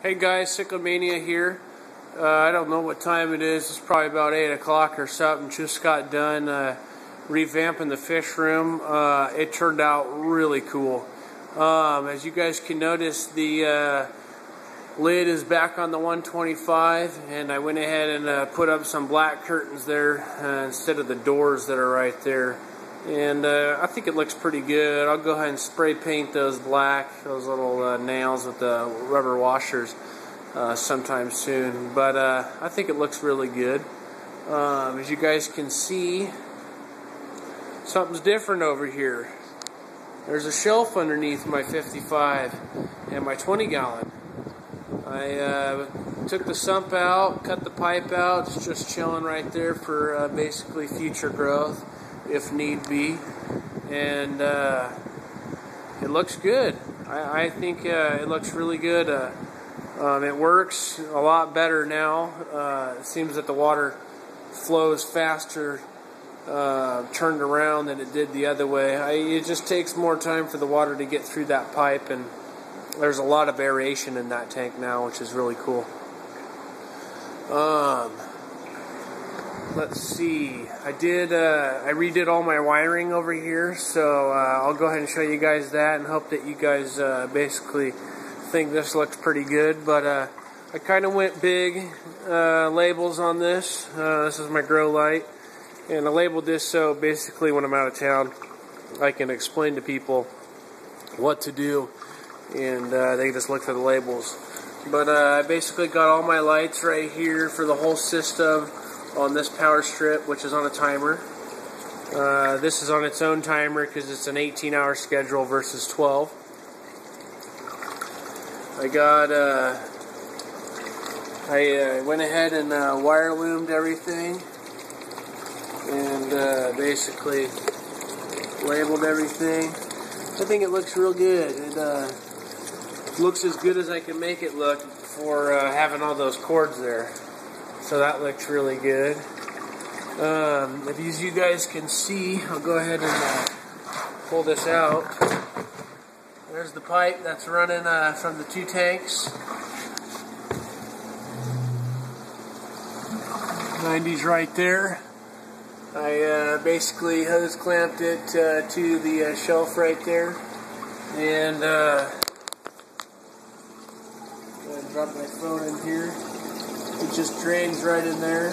Hey guys, Cichlid here. I don't know what time it is. It's probably about 8 o'clock or something. Just got done revamping the fish room. It turned out really cool. As you guys can notice, the lid is back on the 125, and I went ahead and put up some black curtains there instead of the doors that are right there. And I think it looks pretty good. I'll go ahead and spray paint those black, those little nails with the rubber washers sometime soon. But I think it looks really good. As you guys can see, something's different over here. There's a shelf underneath my 55 and my 20 gallon. I took the sump out, cut the pipe out. It's just chilling right there for basically future growth if need be, and it looks good. I think it looks really good. It works a lot better now. It seems that the water flows faster turned around than it did the other way. It just takes more time for the water to get through that pipe, and there's a lot of aeration in that tank now, which is really cool. Let's see. I redid all my wiring over here, so I'll go ahead and show you guys that and hope that you guys basically think this looks pretty good. But I kind of went big labels on this. This is my grow light, and I labeled this so basically when I'm out of town I can explain to people what to do, and they can just look for the labels. But I basically got all my lights right here for the whole system on this power strip, which is on a timer. This is on its own timer because it's an 18-hour schedule versus 12. I went ahead and wire loomed everything and basically labeled everything. I think it looks real good. It looks as good as I can make it look for having all those cords there. So that looks really good. As you guys can see, I'll go ahead and pull this out. There's the pipe that's running from the two tanks. 90's right there. I basically hose clamped it to the shelf right there. And drop my phone in here. It just drains right in there.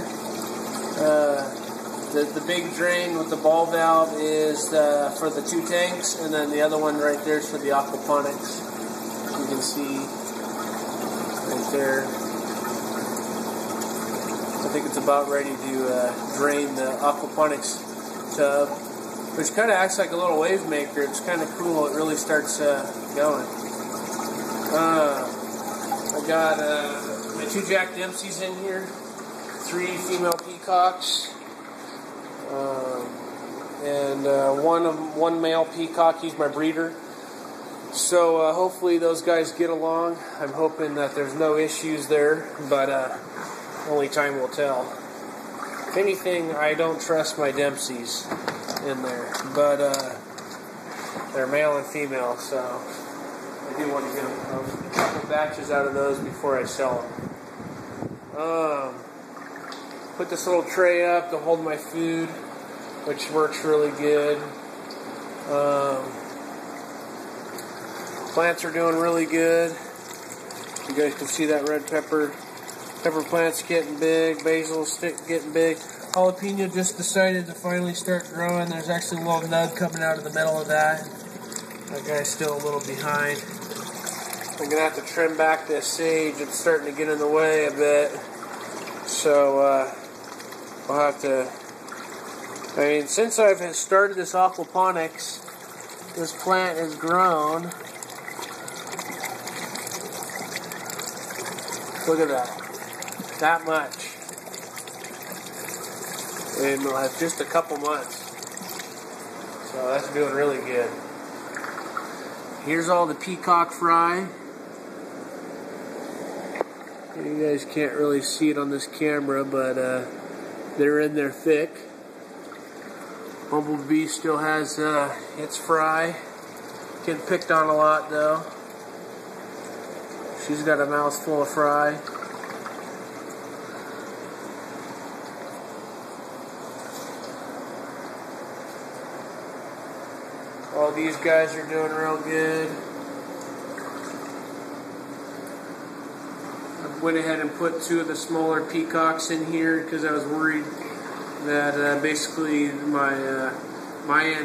The big drain with the ball valve is for the two tanks, and then the other one right there is for the aquaponics. You can see right there. I think it's about ready to drain the aquaponics tub, which kind of acts like a little wave maker. It's kind of cool. It really starts going. I got my 2 Jack Dempseys in here, 3 female peacocks, and one male peacock. He's my breeder. So hopefully those guys get along. I'm hoping that there's no issues there, but only time will tell. If anything, I don't trust my Dempseys in there, but they're male and female, so I do want to get a couple batches out of those before I sell them. Put this little tray up to hold my food, which works really good. Plants are doing really good. You guys can see that red pepper. Pepper plant's getting big. Basil stick getting big. Jalapeno just decided to finally start growing. There's actually a little nug coming out of the middle of that. That guy's still a little behind. I'm going to have to trim back this sage. It's starting to get in the way a bit. So, I'll have to... since I've started this aquaponics, this plant has grown. Look at that. That much. In just a couple months. So that's doing really good. Here's all the peacock fry. You guys can't really see it on this camera, but they're in there thick. Bumblebee still has its fry. Getting picked on a lot though. She's got a mouthful of fry. All these guys are doing real good. I went ahead and put 2 of the smaller peacocks in here because I was worried that basically my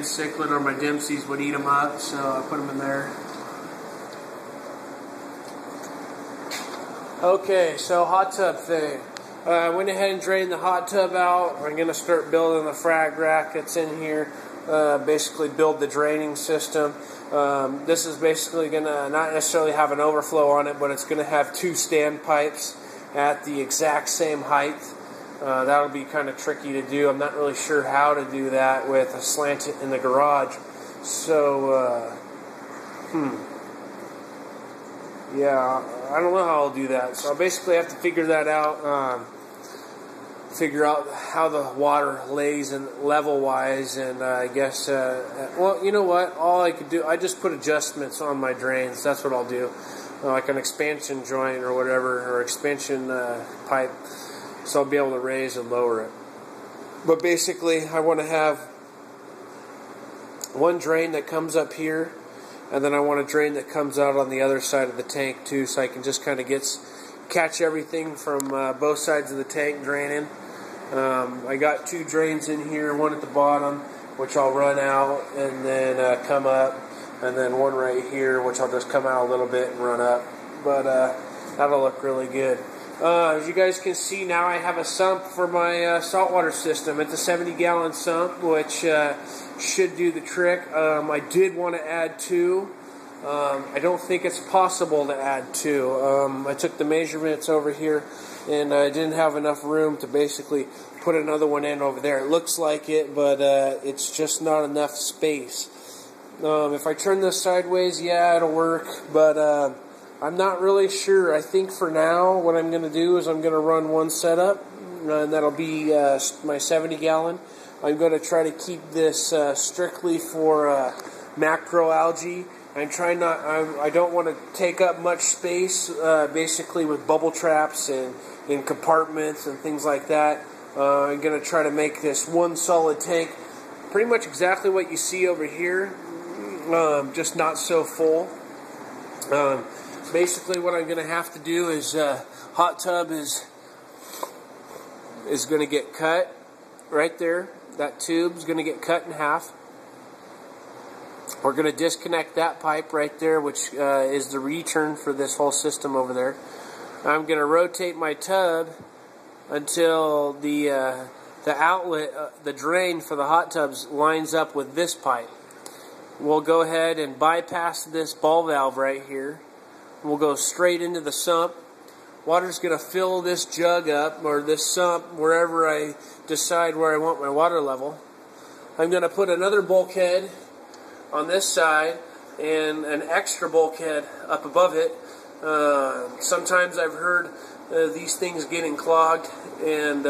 cichlid or my Dempsey's would eat them up, so I put them in there. Okay, so hot tub thing. I went ahead and drained the hot tub out. I'm going to start building the frag rack that's in here. Basically build the draining system. This is basically going to not necessarily have an overflow on it, but it's going to have 2 standpipes at the exact same height. That'll be kind of tricky to do. I'm not really sure how to do that with a slant in the garage. So, yeah, I don't know how I'll do that. So I'll basically have to figure that out. Figure out how the water lays and level-wise, and I guess, well, you know what? All I could do, I just put adjustments on my drains. That's what I'll do, like an expansion joint or whatever, or expansion pipe. So I'll be able to raise and lower it. But basically, I want to have one drain that comes up here, and then I want a drain that comes out on the other side of the tank too, so I can just kind of catch everything from both sides of the tank draining. I got 2 drains in here, one at the bottom, which I'll run out and then come up, and then one right here, which I'll just come out a little bit and run up. But that'll look really good. As you guys can see, now I have a sump for my saltwater system. It's a 70-gallon sump, which should do the trick. I did want to add 2. I don't think it's possible to add 2. I took the measurements over here, and I didn't have enough room to basically put another one in over there. It looks like it, but it's just not enough space. If I turn this sideways, yeah, it'll work, but I'm not really sure. I think for now, what I'm going to do is I'm going to run one setup, and that'll be my 70-gallon. I'm going to try to keep this strictly for macroalgae. I don't want to take up much space, basically with bubble traps and in compartments and things like that. I'm going to try to make this one solid tank, pretty much exactly what you see over here, just not so full. Basically, what I'm going to have to do is hot tub is going to get cut right there. That tube's going to get cut in half. We're going to disconnect that pipe right there, which is the return for this whole system over there. I'm going to rotate my tub until the outlet, the drain for the hot tubs lines up with this pipe. We'll go ahead and bypass this ball valve right here. We'll go straight into the sump. Water's going to fill this jug up, or this sump, wherever I decide where I want my water level. I'm going to put another bulkhead on this side and an extra bulkhead up above it. Sometimes I've heard these things getting clogged, and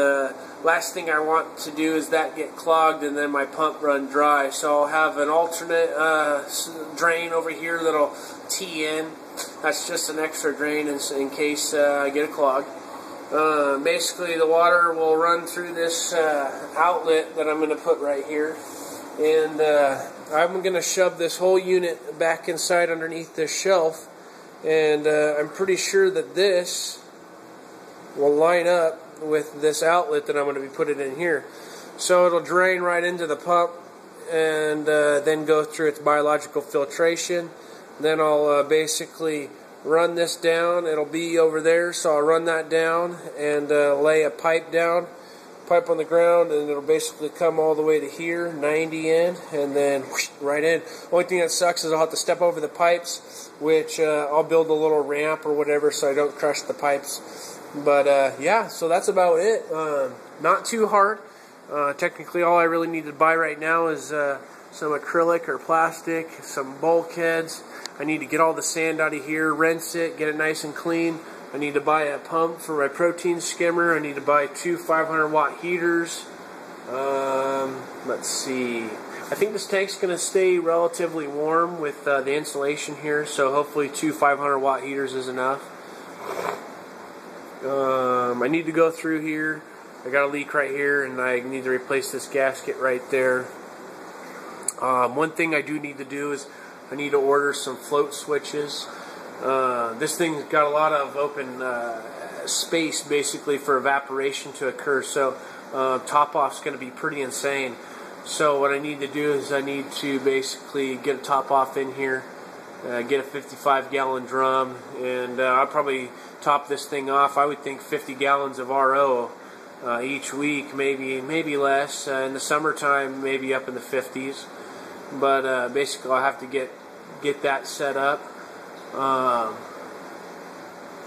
last thing I want to do is that get clogged and then my pump run dry. So I'll have an alternate drain over here that'll tee in. That's just an extra drain in case I get a clog. Basically, the water will run through this outlet that I'm going to put right here, and I'm going to shove this whole unit back inside underneath this shelf, and I'm pretty sure that this will line up with this outlet that I'm going to be putting in here. So it'll drain right into the pump and then go through its biological filtration. Then I'll basically run this down. It'll be over there, so I'll run that down and lay a pipe down, pipe on the ground, and it'll basically come all the way to here, 90 in, and then whoosh, right in. Only thing that sucks is I'll have to step over the pipes, which I'll build a little ramp or whatever so I don't crush the pipes. But yeah, so that's about it. Not too hard. Technically, all I really need to buy right now is some acrylic or plastic, some bulkheads. I need to get all the sand out of here, rinse it, get it nice and clean. I need to buy a pump for my protein skimmer. I need to buy 2 500-watt heaters. Let's see. I think this tank's going to stay relatively warm with the insulation here, so hopefully 2 500-watt heaters is enough. I need to go through here. I got a leak right here, and I need to replace this gasket right there. One thing I do need to do is I need to order some float switches. This thing's got a lot of open space basically for evaporation to occur, so top off's going to be pretty insane. So what I need to do is I need to basically get a top off in here, get a 55-gallon drum, and I'll probably top this thing off. I would think 50 gallons of RO each week, maybe less. In the summertime, maybe up in the 50s. But basically, I'll have to get that set up.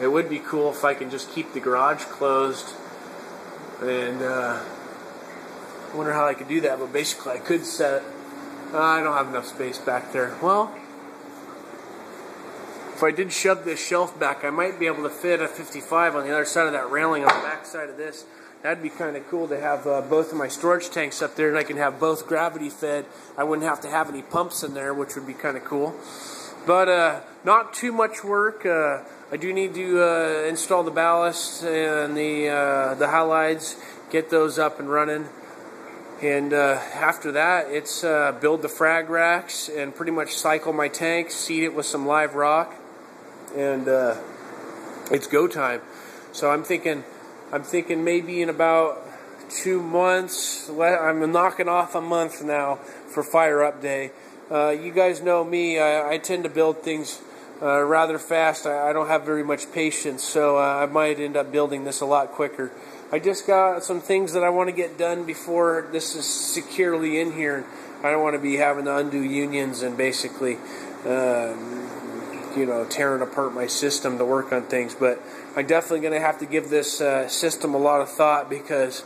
It would be cool if I can just keep the garage closed, and I wonder how I could do that. But basically, I could set. I don't have enough space back there. Well, if I did shove this shelf back, I might be able to fit a 55 on the other side of that railing on the back side of this. That'd be kind of cool to have both of my storage tanks up there, and I can have both gravity fed. I wouldn't have to have any pumps in there, which would be kind of cool. But not too much work. I do need to install the ballast and the halides, get those up and running. And after that, it's build the frag racks and pretty much cycle my tank, seed it with some live rock, and it's go time. So I'm thinking maybe in about 2 months. I'm knocking off a month now for fire up day. You guys know me. I tend to build things rather fast. I don't have very much patience, so I might end up building this a lot quicker. I just got some things that I want to get done before this is securely in here. I don't want to be having to undo unions and basically, tearing apart my system to work on things. But I'm definitely going to have to give this system a lot of thought, because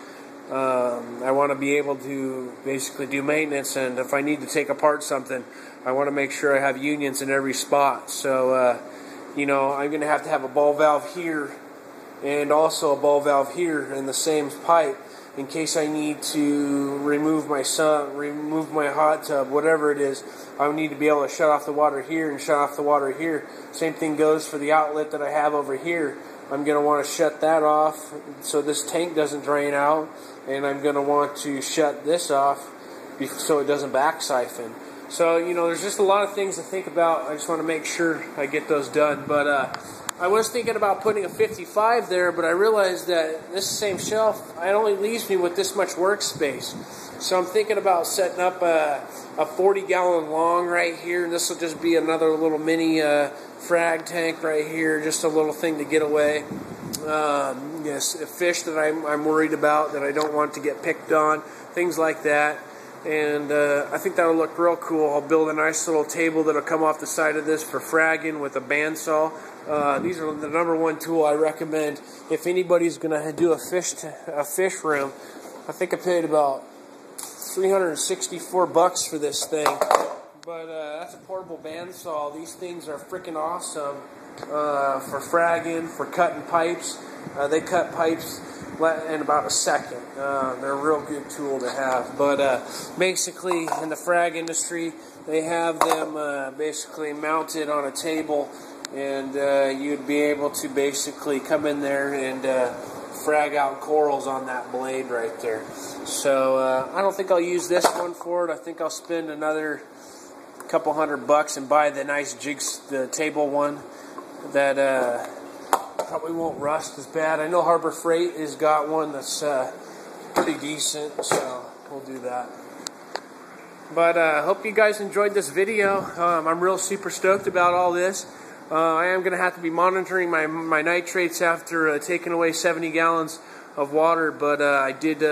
I want to be able to basically do maintenance, and if I need to take apart something, I want to make sure I have unions in every spot. So, I'm going to have a ball valve here and also a ball valve here in the same pipe in case I need to remove my sump, remove my hot tub, whatever it is. I need to be able to shut off the water here and shut off the water here. Same thing goes for the outlet that I have over here. I'm going to want to shut that off so this tank doesn't drain out, and I'm going to want to shut this off so it doesn't back siphon. So, there's just a lot of things to think about. I just want to make sure I get those done. But I was thinking about putting a 55 there, but I realized that this same shelf, it only leaves me with this much workspace. So I'm thinking about setting up a 40-gallon long right here, and this will just be another little mini frag tank right here, just a little thing to get away. Yes, a fish that I'm worried about, that I don't want to get picked on, things like that. And I think that'll look real cool. I'll build a nice little table that'll come off the side of this for fragging with a bandsaw. These are the #1 tool I recommend if anybody's going to do a fish room. I think I paid about $364 for this thing. But that's a portable bandsaw. These things are freaking awesome for fragging, for cutting pipes. They cut pipes in about a second. They're a real good tool to have. But basically, in the frag industry, they have them basically mounted on a table, and you'd be able to basically come in there and frag out corals on that blade right there. So I don't think I'll use this one for it. I think I'll spend another couple $100 and buy the nice the table one that probably won't rust as bad. I know Harbor Freight has got one that's pretty decent, so we'll do that. But I hope you guys enjoyed this video. I'm real super stoked about all this. I am going to have to be monitoring my nitrates after taking away 70 gallons of water, but I did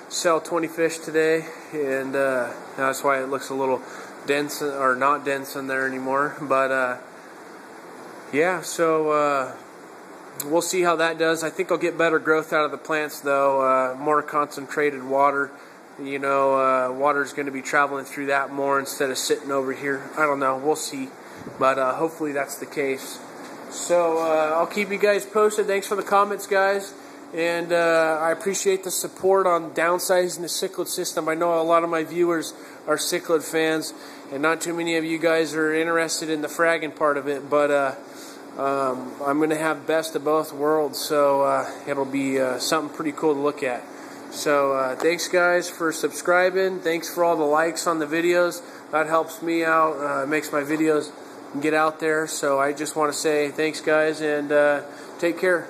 sell 20 fish today, and that's why it looks a little dense, or not dense in there anymore. But yeah, so we'll see how that does. I think I'll get better growth out of the plants, though. More concentrated water. Water's going to be traveling through that more instead of sitting over here. I don't know. We'll see. But hopefully that's the case. So I'll keep you guys posted. Thanks for the comments, guys. And I appreciate the support on downsizing the cichlid system. I know a lot of my viewers are cichlid fans, and not too many of you guys are interested in the fragging part of it. But I'm going to have best of both worlds, so it'll be something pretty cool to look at. So thanks guys for subscribing. Thanks for all the likes on the videos. That helps me out, makes my videos get out there. So I just want to say thanks guys, and take care.